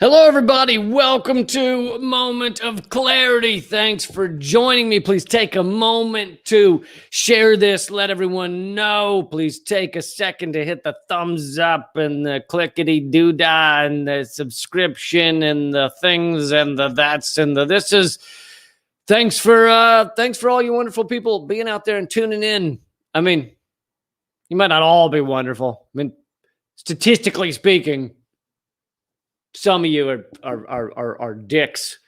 Hello, everybody. Welcome to Moment of Clarity. Thanks for joining me. Please take a moment to share this. Let everyone know. Please take a second to hit the thumbs up and the clickety-doo-dah and the subscription and the things and the that's and the this is. Thanks for all you wonderful people being out there and tuning in. I mean, you might not all be wonderful. I mean, statistically speaking, some of you are dicks,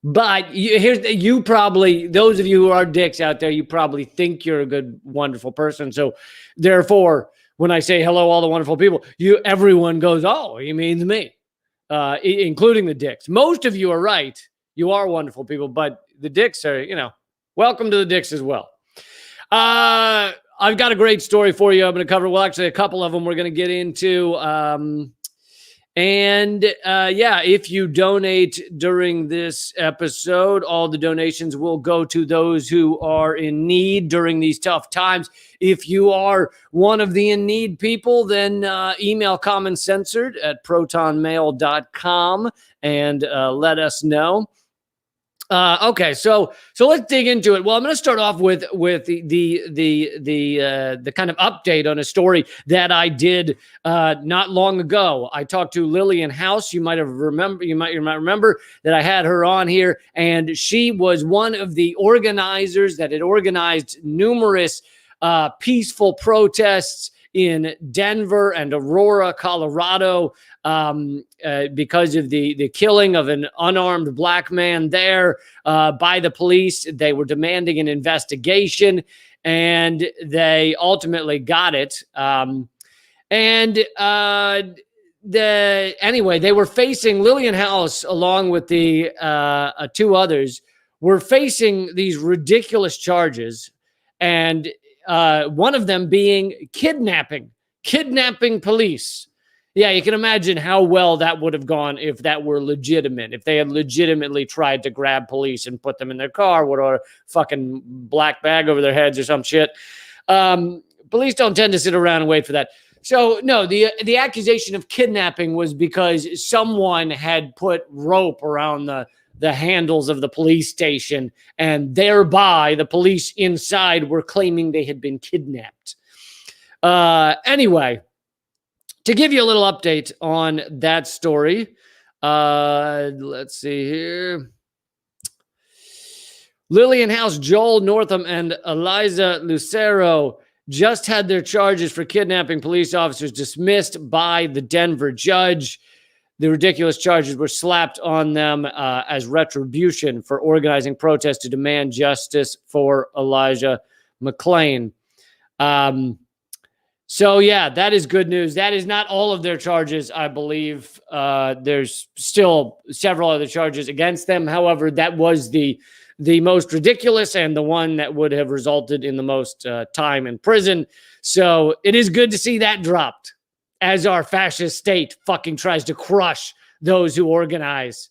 but you probably, those of you who are dicks out there, you probably think you're a good, wonderful person. So therefore, when I say hello, all the wonderful people, everyone goes, oh, he means me, including the dicks. Most of you are right. You are wonderful people, but the dicks are, welcome to the dicks as well. I've got a great story for you. I'm going to cover, well, actually a couple of them we're going to get into. If you donate during this episode, all the donations will go to those who are in need during these tough times. If you are one of the in need people, then email commoncensored@protonmail.com and let us know. Okay, so let's dig into it. Well, I'm going to start off with the kind of update on a story that I did not long ago. I talked to Lillian House. You might remember that I had her on here, and she was one of the organizers that had organized numerous peaceful protests in Denver and Aurora, Colorado, because of the killing of an unarmed black man there by the police. They were demanding an investigation, and they ultimately got it. They were facing, Lillian House, along with the two others, were facing these ridiculous charges, and one of them being kidnapping police. Yeah, you can imagine how well that would have gone if that were legitimate. If they had legitimately tried to grab police and put them in their car with a fucking black bag over their heads or some shit. Police don't tend to sit around and wait for that. So, no, the accusation of kidnapping was because someone had put rope around the handles of the police station, and thereby the police inside were claiming they had been kidnapped. Anyway, to give you a little update on that story, let's see here. Lillian House, Joel Northam, and Eliza Lucero just had their charges for kidnapping police officers dismissed by the Denver judge. The ridiculous charges were slapped on them as retribution for organizing protests to demand justice for Elijah McClain. That is good news. That is not all of their charges, I believe. There's still several other charges against them. However, that was the most ridiculous and the one that would have resulted in the most time in prison. So it is good to see that dropped, as our fascist state fucking tries to crush those who organize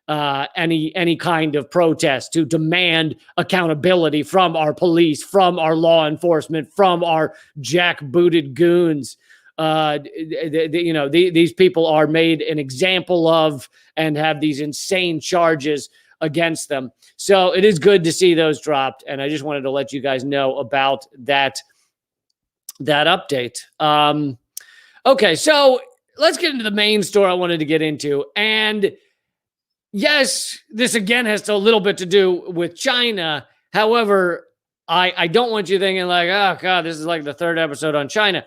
any kind of protest, to demand accountability from our police, from our law enforcement, from our jackbooted goons. These people are made an example of and have these insane charges against them. So it is good to see those dropped, and I just wanted to let you guys know about that update. Okay, so let's get into the main story I wanted to get into. And yes, this again has a little bit to do with China. However, I don't want you thinking like, oh God, this is like the third episode on China.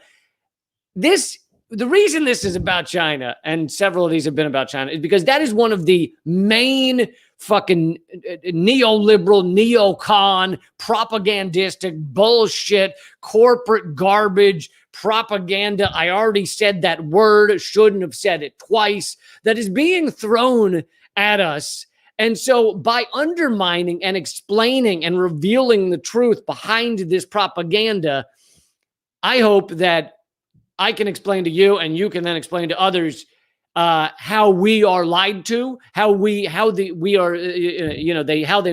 The reason this is about China, and several of these have been about China, is because that is one of the main fucking neoliberal, neocon, propagandistic bullshit, corporate garbage, propaganda. I already said that word, shouldn't have said it twice, that is being thrown at us. And so by undermining and explaining and revealing the truth behind this propaganda, I hope that I can explain to you, and you can then explain to others, how we are lied to, how they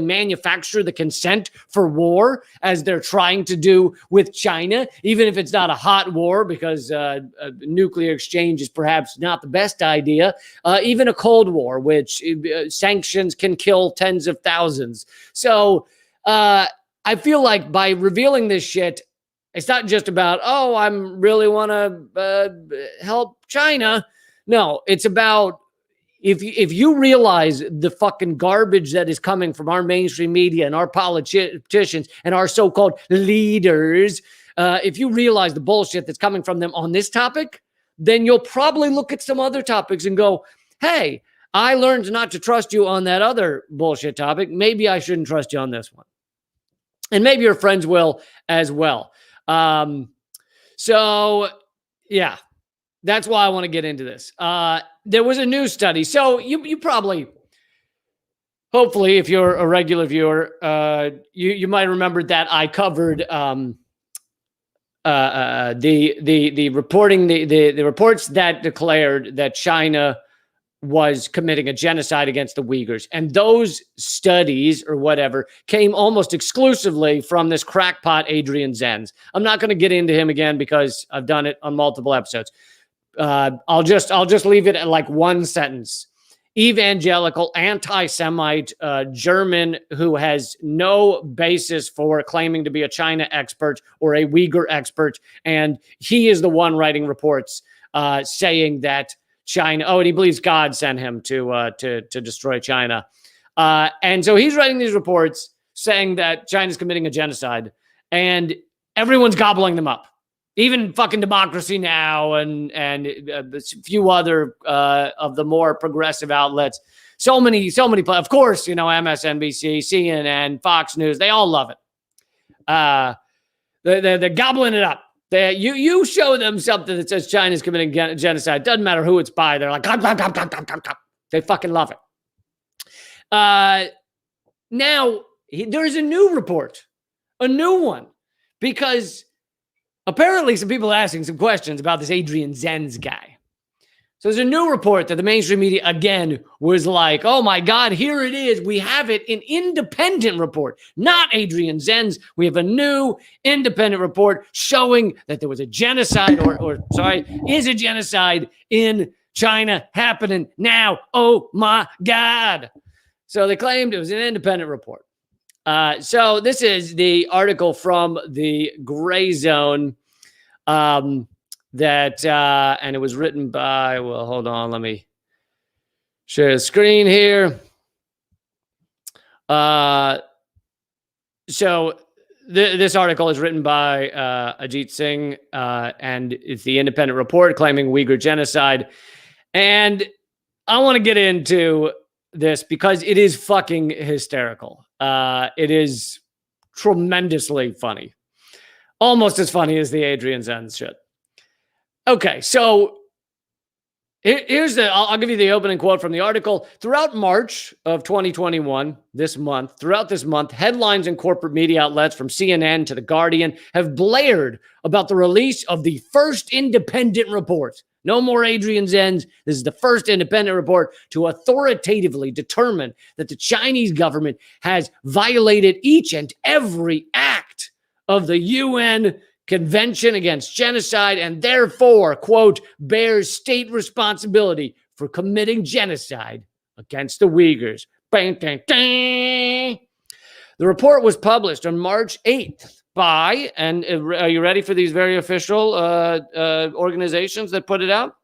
manufacture the consent for war, as they're trying to do with China, even if it's not a hot war, because a nuclear exchange is perhaps not the best idea. Even a Cold War, which sanctions can kill tens of thousands. So I feel like by revealing this shit, it's not just about, oh, I really want to help China. No, it's about, if you realize the fucking garbage that is coming from our mainstream media and our politicians and our so-called leaders, if you realize the bullshit that's coming from them on this topic, then you'll probably look at some other topics and go, hey, I learned not to trust you on that other bullshit topic. Maybe I shouldn't trust you on this one. And maybe your friends will as well. So, yeah. That's why I want to get into this. There was a new study. So you probably, hopefully, if you're a regular viewer, you might remember that I covered the reporting, the reports that declared that China was committing a genocide against the Uyghurs. And those studies or whatever came almost exclusively from this crackpot Adrian Zenz. I'm not going to get into him again because I've done it on multiple episodes. I'll just leave it at like one sentence. Evangelical, anti-Semite, German who has no basis for claiming to be a China expert or a Uyghur expert. And he is the one writing reports saying that China, and he believes God sent him to destroy China. And so he's writing these reports saying that China's committing a genocide, and everyone's gobbling them up. Even fucking Democracy Now! and a few other of the more progressive outlets. So many. Of course, MSNBC, CNN, Fox News, they all love it. They're gobbling it up. You show them something that says China's committing genocide. Doesn't matter who it's by. They're like, they fucking love it. Now, there's a new report. A new one. Because apparently, some people are asking some questions about this Adrian Zenz guy. So there's a new report that the mainstream media, again, was like, oh my God, here it is. We have it, an independent report, not Adrian Zenz. We have a new independent report showing that there was a genocide, is a genocide in China happening now. Oh my God. So they claimed it was an independent report. So this is the article from the Gray Zone that and it was written by, well, hold on, let me share the screen here. So this article is written by Ajit Singh, and it's the independent report claiming Uyghur genocide. And I want to get into this because it is fucking hysterical. It is tremendously funny. Almost as funny as the Adrian Zenz shit. Okay, so I'll give you the opening quote from the article. Throughout March of 2021, throughout this month, headlines in corporate media outlets from CNN to The Guardian have blared about the release of the first independent report. No more Adrian Zenz. This is the first independent report to authoritatively determine that the Chinese government has violated each and every act of the UN Convention Against Genocide and therefore, quote, bears state responsibility for committing genocide against the Uyghurs. Bang, bang, bang. The report was published on March 8th by, and are you ready for these very official organizations that put it out?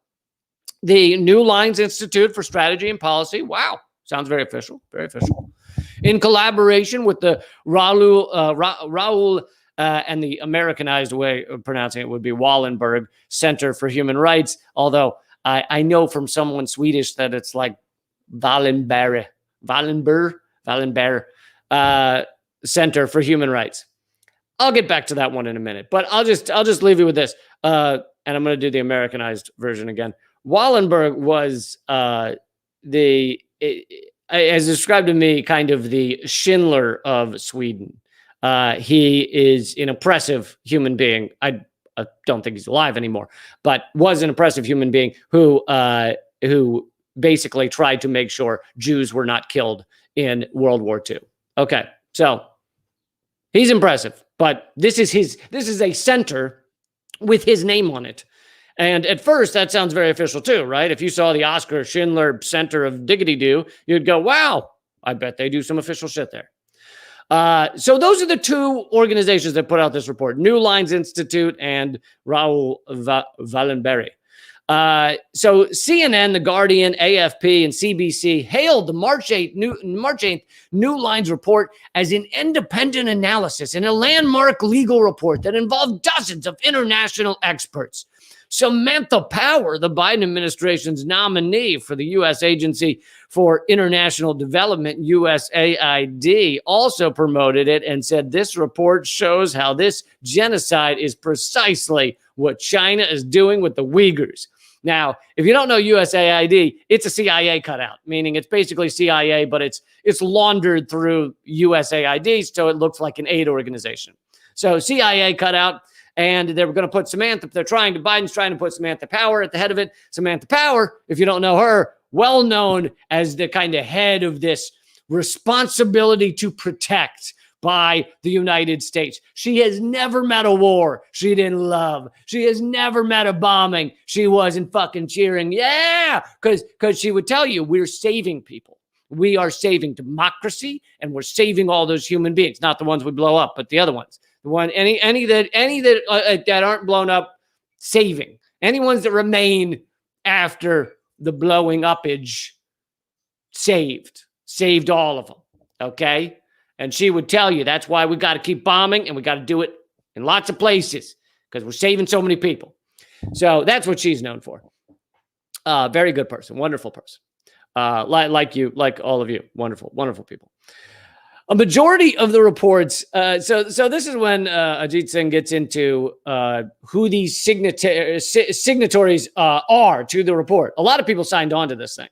The New Lines Institute for Strategy and Policy. Wow, sounds very official, very official. In collaboration with the Raoul and the Americanized way of pronouncing it would be Wallenberg Center for Human Rights, although I know from someone Swedish that it's like Wallenberg Center for Human Rights. I'll get back to that one in a minute, but I'll just leave you with this, and I'm going to do the Americanized version again. Wallenberg was as described to me, kind of the Schindler of Sweden. He is an oppressive human being. I don't think he's alive anymore, but was an oppressive human being who who basically tried to make sure Jews were not killed in World War II. Okay, so he's impressive, but this is a center with his name on it. And at first, that sounds very official too, right? If you saw the Oscar Schindler Center of Diggity-Doo, you'd go, wow, I bet they do some official shit there. So those are the two organizations that put out this report, New Lines Institute and Raoul Wallenberry. So CNN, The Guardian, AFP, and CBC hailed the March 8th New Lines report as an independent analysis and a landmark legal report that involved dozens of international experts. Samantha Power, the Biden administration's nominee for the U.S. Agency for International Development, USAID, also promoted it and said this report shows how this genocide is precisely what China is doing with the Uyghurs. Now, if you don't know USAID, it's a CIA cutout, meaning it's basically CIA, but it's laundered through USAID, so it looks like an aid organization. So CIA cutout. And they were going to put Biden's trying to put Samantha Power at the head of it. Samantha Power, if you don't know her, well known as the kind of head of this responsibility to protect by the United States. She has never met a war she didn't love. She has never met a bombing she wasn't fucking cheering. Yeah, because she would tell you, we're saving people. We are saving democracy, and we're saving all those human beings, not the ones we blow up, but the other ones. The one, any that aren't blown up, saving. Any ones that remain after the blowing upage, saved all of them. Okay, and she would tell you that's why we got to keep bombing, and we got to do it in lots of places because we're saving so many people. So that's what she's known for. Very good person, wonderful person. Like you, like all of you, wonderful people. A majority of the reports, so this is when Ajit Singh gets into who these signatories are to the report. A lot of people signed on to this thing.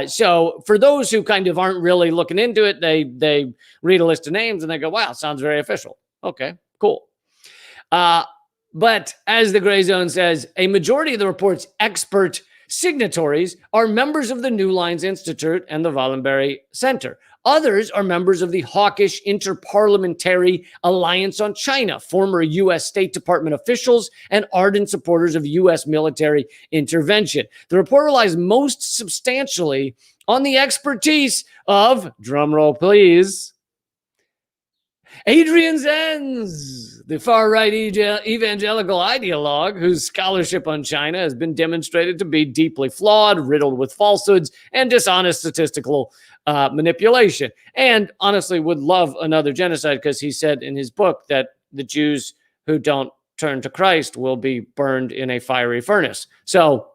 So for those who kind of aren't really looking into it, they read a list of names and they go, wow, sounds very official. Okay, cool. But as the Gray Zone says, a majority of the report's expert signatories are members of the New Lines Institute and the Wallenberry Center. Others are members of the hawkish Interparliamentary Alliance on China, former U.S. State Department officials, and ardent supporters of U.S. military intervention. The report relies most substantially on the expertise of, drumroll please, Adrian Zenz, the far-right evangelical ideologue whose scholarship on China has been demonstrated to be deeply flawed, riddled with falsehoods, and dishonest statistical manipulation. And honestly would love another genocide because he said in his book that the Jews who don't turn to Christ will be burned in a fiery furnace. So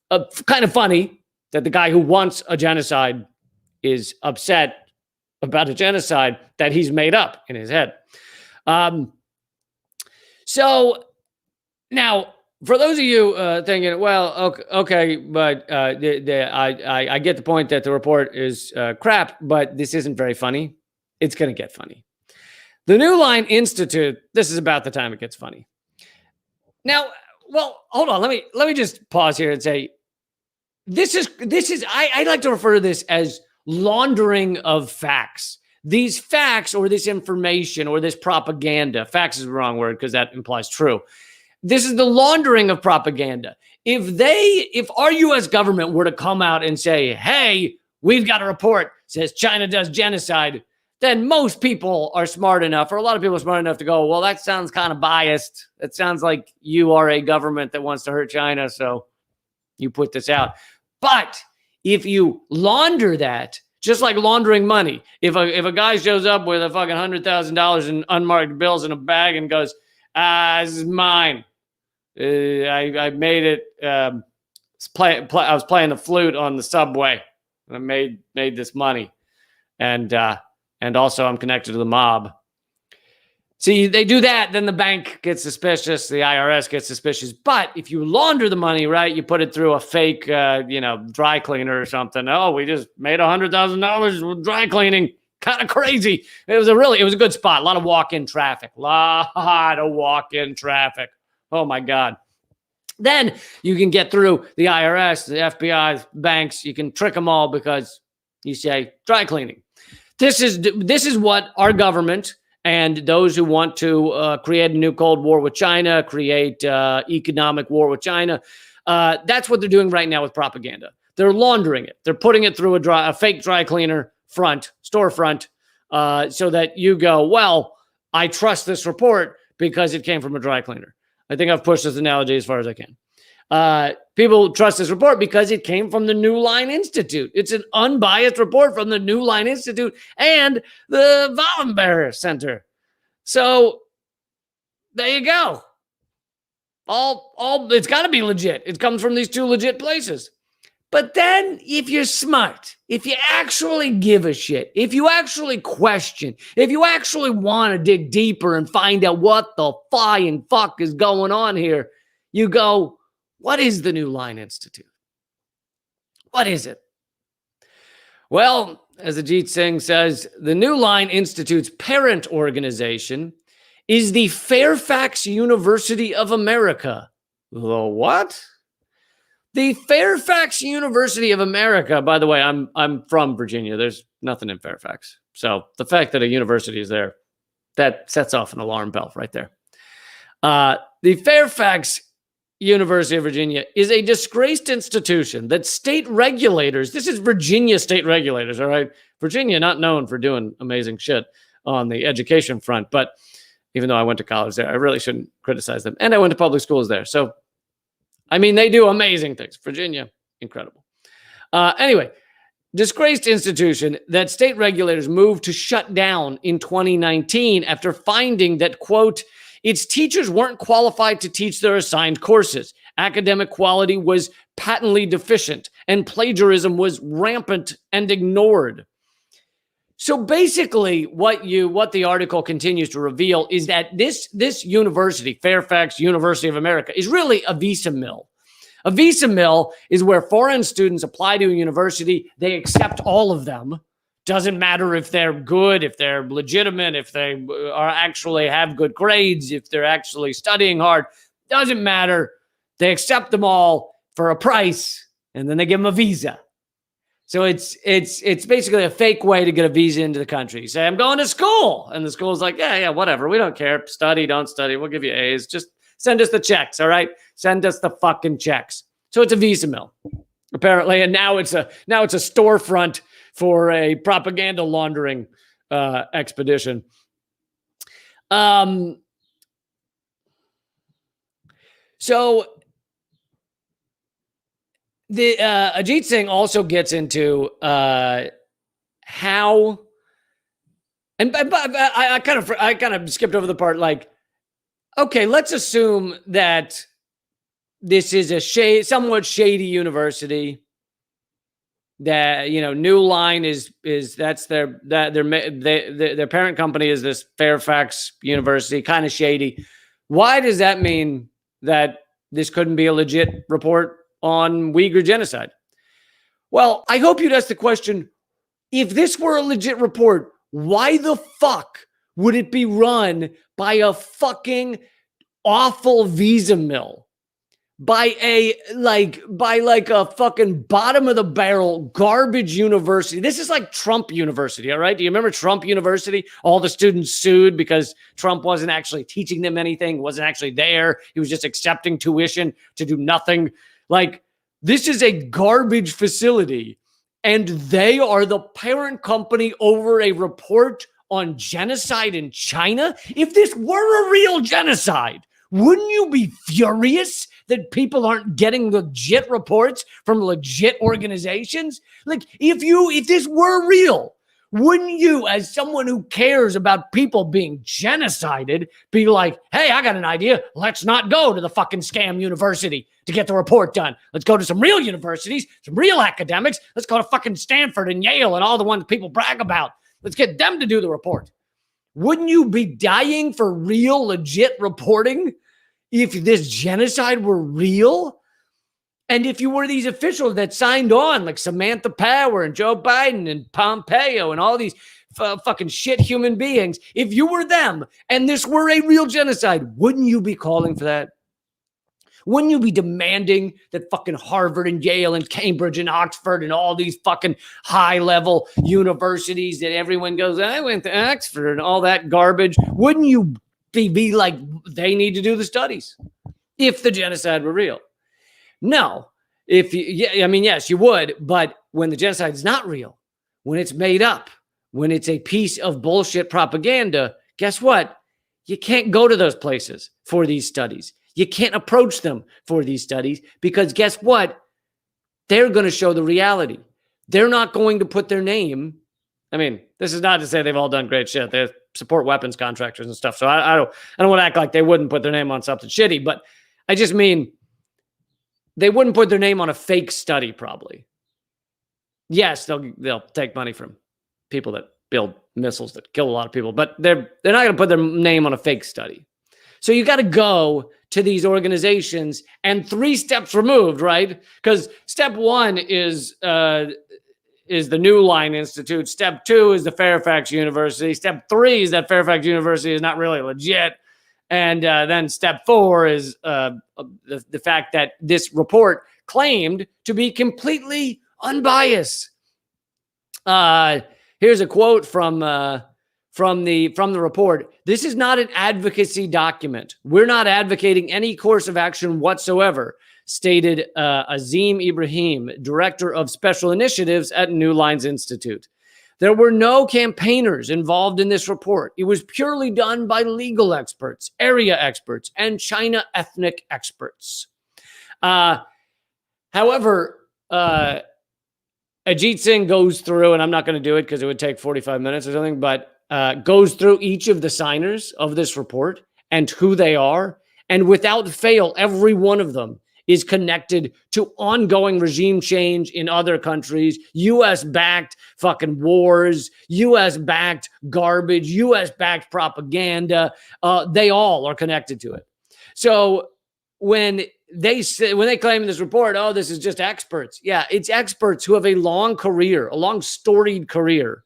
kind of funny that the guy who wants a genocide is upset about a genocide that he's made up in his head. So now, for those of you thinking, well, okay, but I get the point that the report is crap, but this isn't very funny. It's going to get funny. The New Line Institute, this is about the time it gets funny. Now, well, hold on. Let me just pause here and say, this is I like to refer to this as laundering of facts. These facts or this information or this propaganda, facts is the wrong word because that implies true. This is the laundering of propaganda. If our U.S. government were to come out and say, hey, we've got a report says China does genocide, then most people are smart enough, or a lot of people are smart enough to go, well, that sounds kind of biased. It sounds like you are a government that wants to hurt China, so you put this out. But if you launder that, just like laundering money, if a guy shows up with a fucking $100,000 in unmarked bills in a bag and goes, this is mine. I made it. I was playing the flute on the subway. And I made this money, and also I'm connected to the mob. See, they do that, then the bank gets suspicious, the IRS gets suspicious. But if you launder the money, right, you put it through a fake, dry cleaner or something. Oh, we just made $100,000 with dry cleaning. Kind of crazy. It was a good spot. A lot of walk-in traffic. Oh my God. Then you can get through the IRS, the FBI, banks. You can trick them all because you say dry cleaning. This is what our government and those who want to create a new Cold War with China, create economic war with China, that's what they're doing right now with propaganda. They're laundering it. They're putting it through a fake dry cleaner storefront, so that you go, well, I trust this report because it came from a dry cleaner. I think I've pushed this analogy as far as I can. People trust this report because it came from the New Line Institute. It's an unbiased report from the New Line Institute and the Wallenberg Center. So there you go. All it's got to be legit. It comes from these two legit places. But then if you're smart, if you actually give a shit, if you actually question, if you actually want to dig deeper and find out what the flying fuck is going on here, you go, what is the New Line Institute? What is it? Well, as Ajit Singh says, the New Line Institute's parent organization is the Fairfax University of America. The what? The Fairfax University of America. By the way, I'm from Virginia. There's nothing in Fairfax. So the fact that a university is there, that sets off an alarm bell right there. The Fairfax University of Virginia is a disgraced institution that state regulators, this is Virginia state regulators, all right? Virginia not known for doing amazing shit on the education front, but even though I went to college there, I really shouldn't criticize them. And I went to public schools there. So, I mean, they do amazing things. Virginia, incredible. Anyway, disgraced institution that state regulators moved to shut down in 2019 after finding that, quote, its teachers weren't qualified to teach their assigned courses. Academic quality was patently deficient, and plagiarism was rampant and ignored. So basically, what the article continues to reveal is that this university, Fairfax University of America, is really a visa mill. A visa mill is where foreign students apply to a university. They accept all of them. Doesn't matter if they're good, if they're legitimate, if they are actually have good grades, if they're actually studying hard. Doesn't matter. They accept them all for a price, and then they give them a visa. So it's basically a fake way to get a visa into the country. You say, I'm going to school. And the school's like, yeah, whatever. We don't care. Study, don't study. We'll give you A's. Just send us the checks, all right? Send us the fucking checks. So it's a visa mill, apparently. And now it's a storefront for a propaganda laundering expedition. So the Ajit Singh also gets into how, and I kind of skipped over the part like, okay, let's assume that this is a somewhat shady university. That, you know, New Line is that's their parent company is this Fairfax University, kind of shady. Why does that mean that this couldn't be a legit report on Uyghur genocide? Well, I hope you'd ask the question, if this were a legit report, why the fuck would it be run by a fucking awful visa mill? By a fucking bottom of the barrel garbage university. This is like Trump University, all right? Do you remember Trump University? All the students sued because Trump wasn't actually teaching them anything, wasn't actually there. He was just accepting tuition to do nothing. Like, this is a garbage facility, and they are the parent company over a report on genocide in China. If this were a real genocide, wouldn't you be furious that people aren't getting legit reports from legit organizations? Like, if this were real, wouldn't you, as someone who cares about people being genocided, be like, hey, I got an idea. Let's not go to the fucking scam university to get the report done. Let's go to some real universities, some real academics. Let's go to fucking Stanford and Yale and all the ones people brag about. Let's get them to do the report. Wouldn't you be dying for real, legit reporting if this genocide were real? And if you were these officials that signed on, like Samantha Power and Joe Biden and Pompeo and all these fucking shit human beings, if you were them and this were a real genocide, wouldn't you be calling for that? Wouldn't you be demanding that fucking Harvard and Yale and Cambridge and Oxford and all these fucking high-level universities that everyone goes, I went to Oxford and all that garbage? Wouldn't you be like, they need to do the studies if the genocide were real? No. Yes, you would. But when the genocide is not real, when it's made up, when it's a piece of bullshit propaganda, guess what? You can't go to those places for these studies. You can't approach them for these studies because guess what? They're going to show the reality. They're not going to put their name. I mean, this is not to say they've all done great shit. They support weapons contractors and stuff. So I don't want to act like they wouldn't put their name on something shitty, but I just mean they wouldn't put their name on a fake study probably. Yes, they'll take money from people that build missiles that kill a lot of people, but they're not going to put their name on a fake study. So you got to go to these organizations and 3 steps removed, right? Because step 1 is the New Line Institute. Step 2 is the Fairfax University. Step 3 is that Fairfax University is not really legit. And then step 4 is the fact that this report claimed to be completely unbiased. Here's a quote from the report. This is not an advocacy document. We're not advocating any course of action whatsoever, stated Azim Ibrahim, director of special initiatives at New Lines Institute. There were no campaigners involved in this report. It was purely done by legal experts, area experts, and China ethnic experts. However, Ajit Singh goes through, and I'm not going to do it because it would take 45 minutes or something, but goes through each of the signers of this report and who they are. And without fail, every one of them is connected to ongoing regime change in other countries, U.S.-backed fucking wars, U.S.-backed garbage, U.S.-backed propaganda. They all are connected to it. So when they claim in this report, oh, this is just experts. Yeah, it's experts who have a long career, a long storied career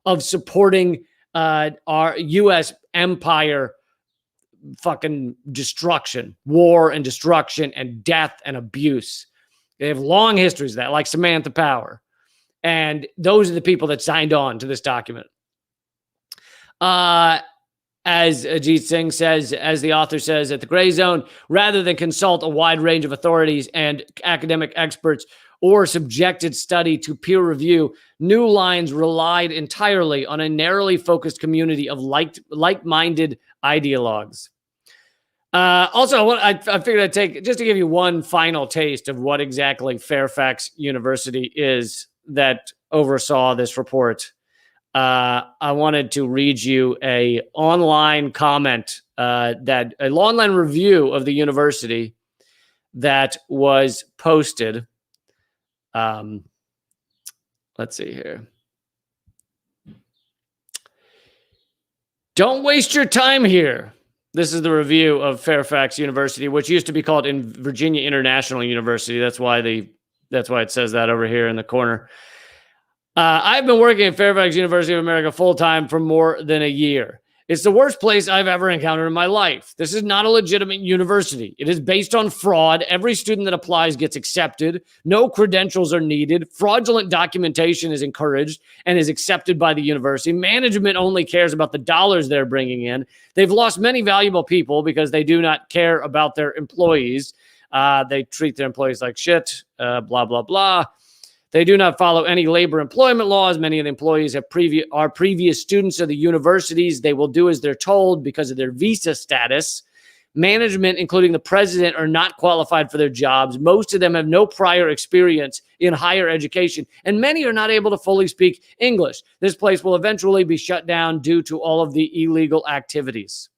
of supporting our U.S. empire fucking destruction, war and destruction and death and abuse. They have long histories of that, like Samantha Power. And those are the people that signed on to this document. As Ajit Singh says, as the author says, at the Gray Zone, rather than consult a wide range of authorities and academic experts or subjected study to peer review, New Lines relied entirely on a narrowly focused community of like-minded ideologues. Also, I figured I'd take, just to give you one final taste of what exactly Fairfax University is that oversaw this report. I wanted to read you a online comment, an online review of the university that was posted. Let's see here. Don't waste your time here. This is the review of Fairfax University, which used to be called Virginia International University. That's why it says that over here in the corner. I've been working at Fairfax University of America full-time for more than a year. It's the worst place I've ever encountered in my life. This is not a legitimate university. It is based on fraud. Every student that applies gets accepted. No credentials are needed. Fraudulent documentation is encouraged and is accepted by the university. Management only cares about the dollars they're bringing in. They've lost many valuable people because they do not care about their employees. They treat their employees like shit, blah, blah, blah. They do not follow any labor employment laws. Many of the employees are previous students of the universities. They will do as they're told because of their visa status. Management, including the president, are not qualified for their jobs. Most of them have no prior experience in higher education, and many are not able to fully speak English. This place will eventually be shut down due to all of the illegal activities.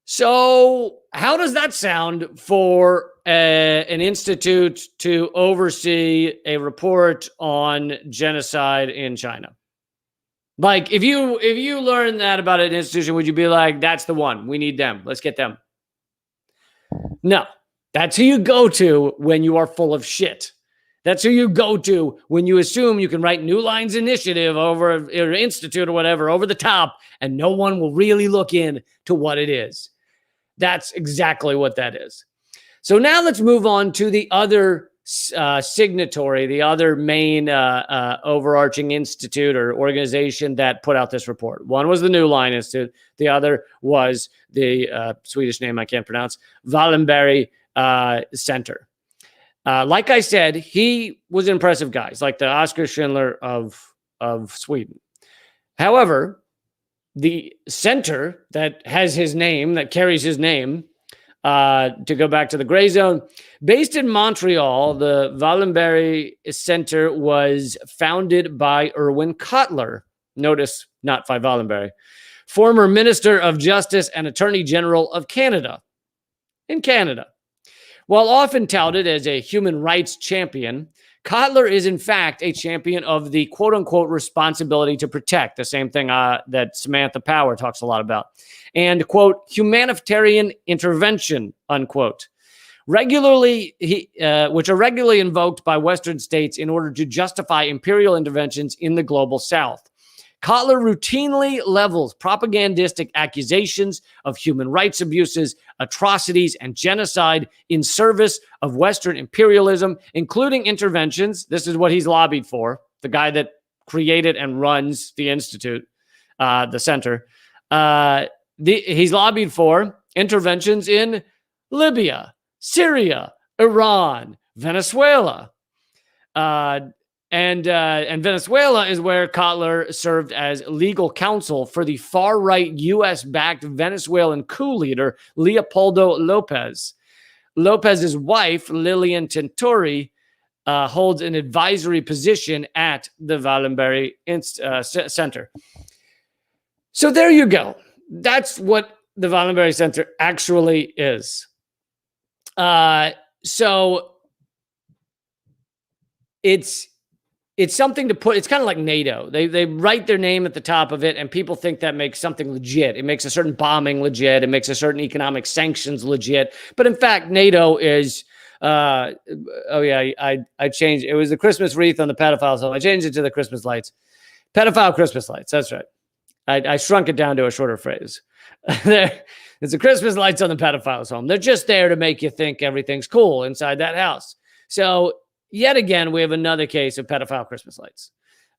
So how does that sound for an institute to oversee a report on genocide in China? Like, if you learn that about an institution, would you be like, that's the one, we need them, let's get them? No, that's who you go to when you are full of shit. That's who you go to when you assume you can write New Lines Initiative over or institute or whatever over the top, and no one will really look in to what it is. That's exactly what that is. So now let's move on to the other signatory, the other main overarching institute or organization that put out this report. One was the New Line Institute. The other was the Swedish name I can't pronounce, Wallenberg Center. Like I said, he was an impressive guy. He's like the Oskar Schindler of Sweden. However, the center that has his name, that carries his name, to go back to the gray zone, based in Montreal, the Wallenberg Center was founded by Erwin Cotler. Notice, not by Wallenberg. Former Minister of Justice and Attorney General of Canada. In Canada. While often touted as a human rights champion, Cotler is in fact a champion of the quote-unquote responsibility to protect, the same thing that Samantha Power talks a lot about, and quote, humanitarian intervention, unquote, which are regularly invoked by Western states in order to justify imperial interventions in the global South. Cotler routinely levels propagandistic accusations of human rights abuses, atrocities, and genocide in service of Western imperialism, including interventions. This is what he's lobbied for, the guy that created and runs the institute, the center. He's lobbied for interventions in Libya, Syria, Iran, Venezuela. And Venezuela is where Cotler served as legal counsel for the far-right U.S.-backed Venezuelan coup leader, Leopoldo Lopez. Lopez's wife, Lilian Tintori, holds an advisory position at the Wallenberg Center. So there you go. That's what the Wallenberg Center actually is. So it's something to put, it's kind of like NATO. They write their name at the top of it, and people think that makes something legit. It makes a certain bombing legit. It makes a certain economic sanctions legit. But in fact, NATO is, I changed, it was the Christmas wreath on the pedophile, so I changed it to the Christmas lights. Pedophile Christmas lights, that's right. I shrunk it down to a shorter phrase. It's the Christmas lights on the pedophile's home. They're just there to make you think everything's cool inside that house. So yet again, we have another case of pedophile Christmas lights.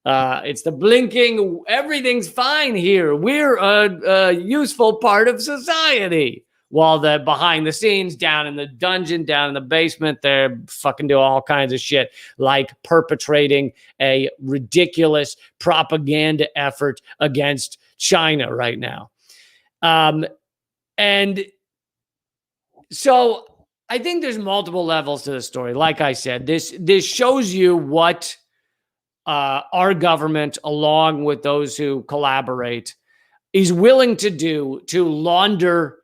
It's the blinking, everything's fine here. We're a useful part of society. While the behind the scenes, down in the dungeon, down in the basement, they're fucking doing all kinds of shit, like perpetrating a ridiculous propaganda effort against China right now. And so I think there's multiple levels to the story. Like I said, this shows you what our government, along with those who collaborate, is willing to do to launder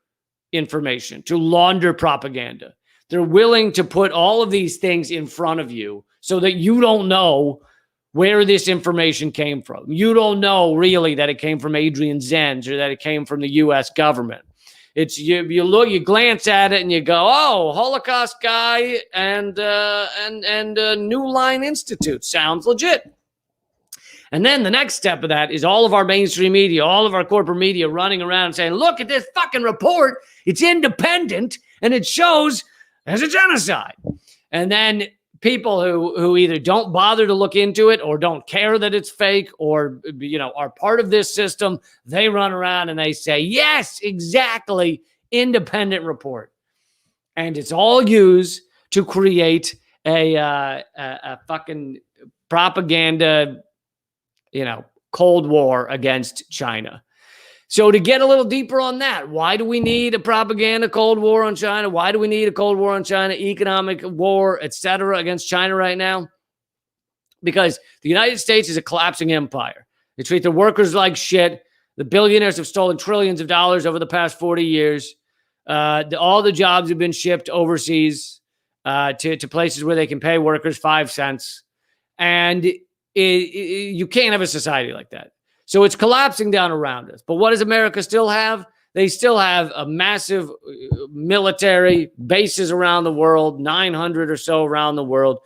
information, to launder propaganda. They're willing to put all of these things in front of you so that you don't know where this information came from. You don't know really that it came from Adrian Zenz or that it came from the U.S. government. It's you look, you glance at it and you go, oh, Holocaust guy and New Line Institute sounds legit. And then the next step of that is all of our mainstream media, all of our corporate media running around and saying, look at this fucking report. It's independent and it shows there's a genocide. And then people who either don't bother to look into it or don't care that it's fake or, are part of this system, they run around and they say, yes, exactly, independent report. And it's all used to create a fucking propaganda, Cold War against China. So to get a little deeper on that, why do we need a propaganda Cold War on China? Why do we need a Cold War on China, economic war, etc., against China right now? Because the United States is a collapsing empire. They treat their workers like shit. The billionaires have stolen trillions of dollars over the past 40 years. All the jobs have been shipped overseas to places where they can pay workers 5 cents. And you can't have a society like that. So it's collapsing down around us. But what does America still have? They still have a massive military, bases around the world, 900 or so around the world,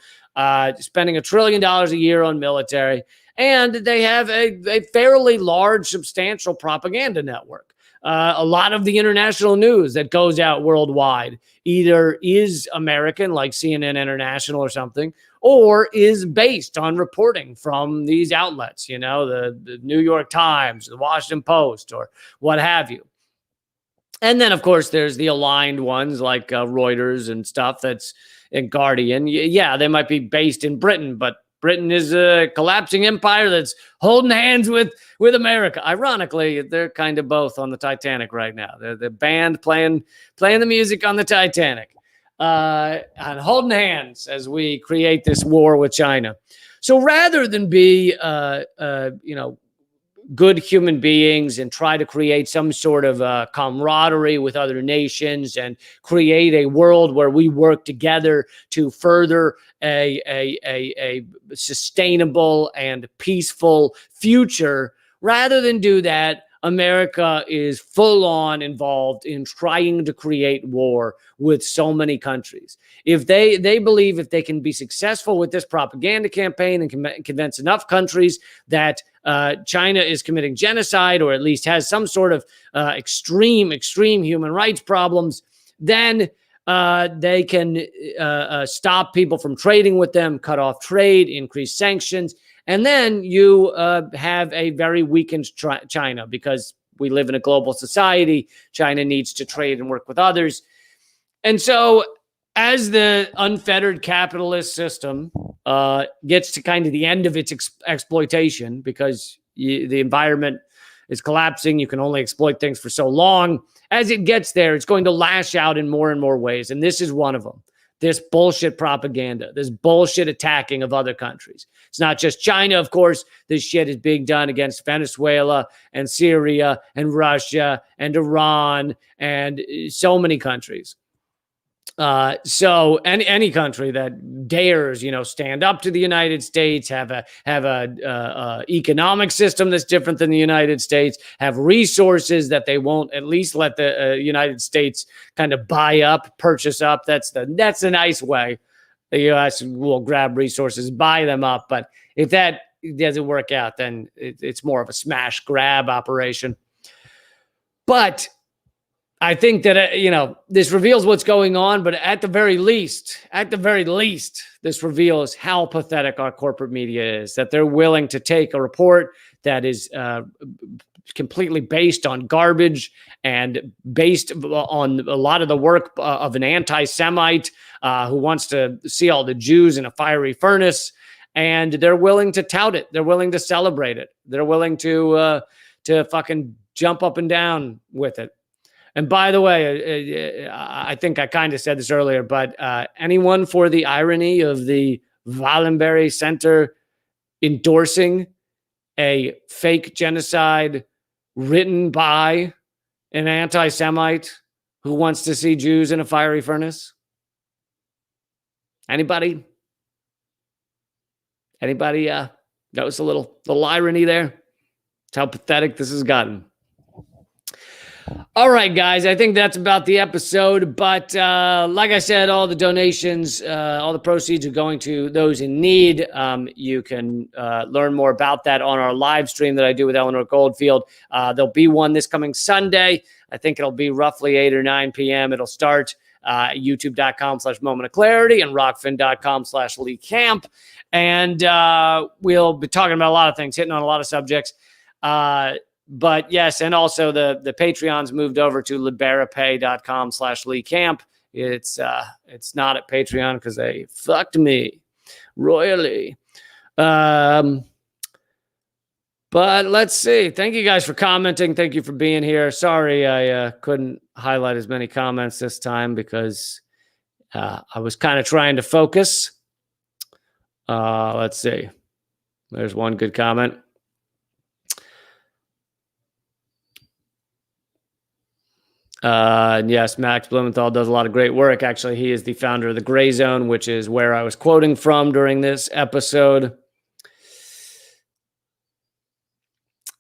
spending $1 trillion a year on military. And they have a fairly large, substantial propaganda network. a lot of the international news that goes out worldwide either is American, like CNN International or something, or is based on reporting from these outlets, the New York Times, the Washington Post, or what have you. And then, of course, there's the aligned ones like Reuters and stuff and Guardian. Yeah, they might be based in Britain, but Britain is a collapsing empire that's holding hands with America. Ironically, they're kind of both on the Titanic right now. They're the band playing the music on the Titanic and holding hands as we create this war with China. So rather than be, good human beings and try to create some sort of camaraderie with other nations and create a world where we work together to further a sustainable and peaceful future, rather than do that, America is full on involved in trying to create war with so many countries. If they believe if they can be successful with this propaganda campaign and convince enough countries that China is committing genocide, or at least has some sort of extreme human rights problems, then they can stop people from trading with them, cut off trade, increase sanctions. And then you have a very weakened China, because we live in a global society. China needs to trade and work with others. And so as the unfettered capitalist system gets to kind of the end of its exploitation, because the environment is collapsing, you can only exploit things for so long. As it gets there, it's going to lash out in more and more ways. And this is one of them. This bullshit propaganda, this bullshit attacking of other countries. It's not just China, of course. This shit is being done against Venezuela and Syria and Russia and Iran and so many countries. So any country that dares, stand up to the United States, have a economic system that's different than the United States, have resources that they won't at least let the United States kind of buy up, purchase up. That's the nice way. The U.S. will grab resources, buy them up. But if that doesn't work out, then it's more of a smash grab operation. But I think that, this reveals what's going on, but at the very least, this reveals how pathetic our corporate media is, that they're willing to take a report that is completely based on garbage and based on a lot of the work of an anti-Semite who wants to see all the Jews in a fiery furnace, and they're willing to tout it. They're willing to celebrate it. They're willing to fucking jump up and down with it. And by the way, I think I kind of said this earlier, but anyone for the irony of the Wallenberg Center endorsing a fake genocide written by an anti-Semite who wants to see Jews in a fiery furnace? Anybody? Notice a little irony there? It's how pathetic this has gotten. All right, guys, I think that's about the episode. But like I said, all the donations, all the proceeds are going to those in need. You can learn more about that on our live stream that I do with Eleanor Goldfield. There'll be one this coming Sunday. I think it'll be roughly 8 or 9 p.m. It'll start youtube.com/Moment of Clarity and rockfin.com/Lee Camp. And we'll be talking about a lot of things, hitting on a lot of subjects. But yes, and also the Patreon's moved over to liberapay.com/Lee Camp. It's not at Patreon because they fucked me royally. But let's see. Thank you guys for commenting. Thank you for being here. Sorry I couldn't highlight as many comments this time because I was kind of trying to focus. Let's see. There's one good comment. Yes, Max Blumenthal does a lot of great work. Actually, he is the founder of the Gray Zone, which is where I was quoting from during this episode.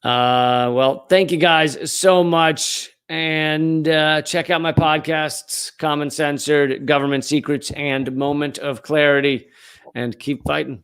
Well, thank you guys so much. And check out my podcasts, Common Censored, Government Secrets, and Moment of Clarity. And keep fighting.